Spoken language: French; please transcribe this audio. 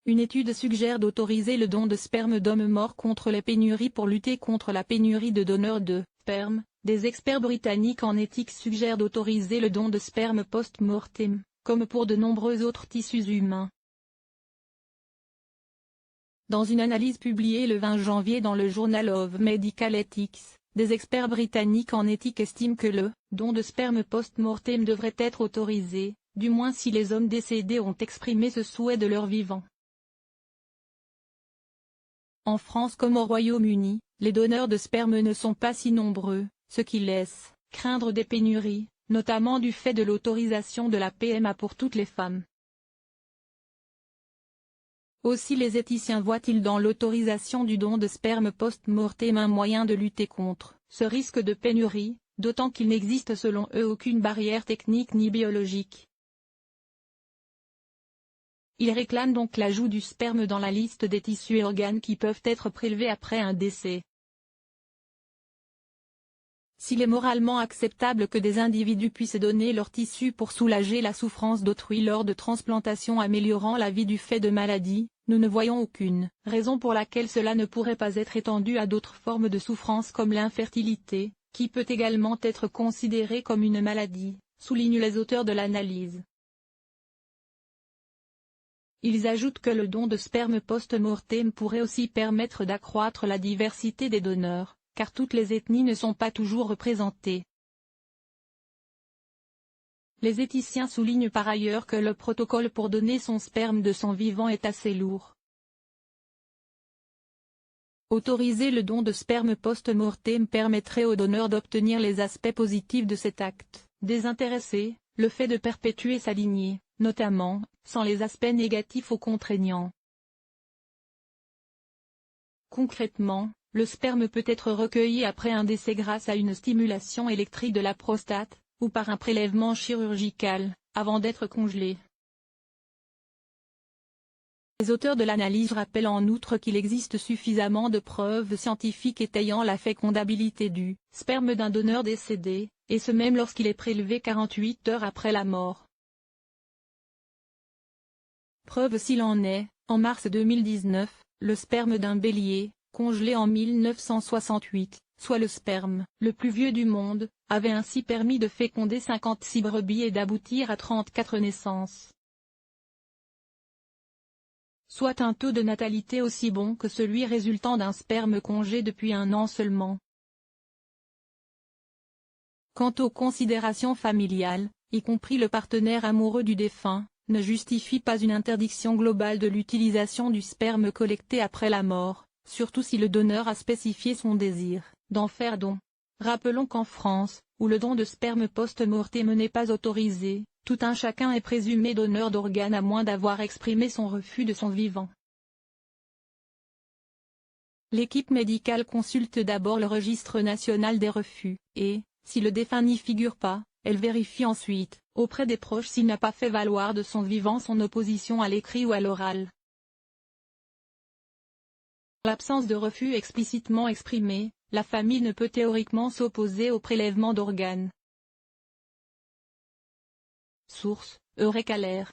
Une étude suggère d'autoriser le don de sperme d'hommes morts contre les pénuries pour lutter contre la pénurie de donneurs de sperme. Des experts britanniques en éthique suggèrent d'autoriser le don de sperme post-mortem, comme pour de nombreux autres tissus humains. Dans une analyse publiée le 20 janvier dans le Journal of Medical Ethics, des experts britanniques en éthique estiment que le don de sperme post-mortem devrait être autorisé, du moins si les hommes décédés ont exprimé ce souhait de leur vivant. En France comme au Royaume-Uni, les donneurs de sperme ne sont pas si nombreux, ce qui laisse craindre des pénuries, notamment du fait de l'autorisation de la PMA pour toutes les femmes. Aussi les éthiciens voient-ils dans l'autorisation du don de sperme post-mortem un moyen de lutter contre ce risque de pénurie, d'autant qu'il n'existe selon eux aucune barrière technique ni biologique. Ils réclament donc l'ajout du sperme dans la liste des tissus et organes qui peuvent être prélevés après un décès. S'il est moralement acceptable que des individus puissent donner leurs tissus pour soulager la souffrance d'autrui lors de transplantations améliorant la vie du fait de maladies, nous ne voyons aucune raison pour laquelle cela ne pourrait pas être étendu à d'autres formes de souffrance comme l'infertilité, qui peut également être considérée comme une maladie, soulignent les auteurs de l'analyse. Ils ajoutent que le don de sperme post-mortem pourrait aussi permettre d'accroître la diversité des donneurs, car toutes les ethnies ne sont pas toujours représentées. Les éthiciens soulignent par ailleurs que le protocole pour donner son sperme de son vivant est assez lourd. Autoriser le don de sperme post-mortem permettrait aux donneurs d'obtenir les aspects positifs de cet acte désintéressé, le fait de perpétuer sa lignée, notamment, sans les aspects négatifs ou contraignants. Concrètement, le sperme peut être recueilli après un décès grâce à une stimulation électrique de la prostate, ou par un prélèvement chirurgical, avant d'être congelé. Les auteurs de l'analyse rappellent en outre qu'il existe suffisamment de preuves scientifiques étayant la fécondabilité du sperme d'un donneur décédé, et ce même lorsqu'il est prélevé 48 heures après la mort. Preuve s'il en est, en mars 2019, le sperme d'un bélier, congelé en 1968, soit le sperme le plus vieux du monde, avait ainsi permis de féconder 56 brebis et d'aboutir à 34 naissances. Soit un taux de natalité aussi bon que celui résultant d'un sperme congelé depuis 1 an seulement. Quant aux considérations familiales, y compris le partenaire amoureux du défunt, ne justifie pas une interdiction globale de l'utilisation du sperme collecté après la mort, surtout si le donneur a spécifié son désir d'en faire don. Rappelons qu'en France, où le don de sperme post-mortem n'est pas autorisé, tout un chacun est présumé donneur d'organes à moins d'avoir exprimé son refus de son vivant. L'équipe médicale consulte d'abord le registre national des refus, et, si le défunt n'y figure pas, elle vérifie ensuite, auprès des proches s'il n'a pas fait valoir de son vivant son opposition à l'écrit ou à l'oral. En l'absence de refus explicitement exprimé, la famille ne peut théoriquement s'opposer au prélèvement d'organes. Source: Eureka Lair.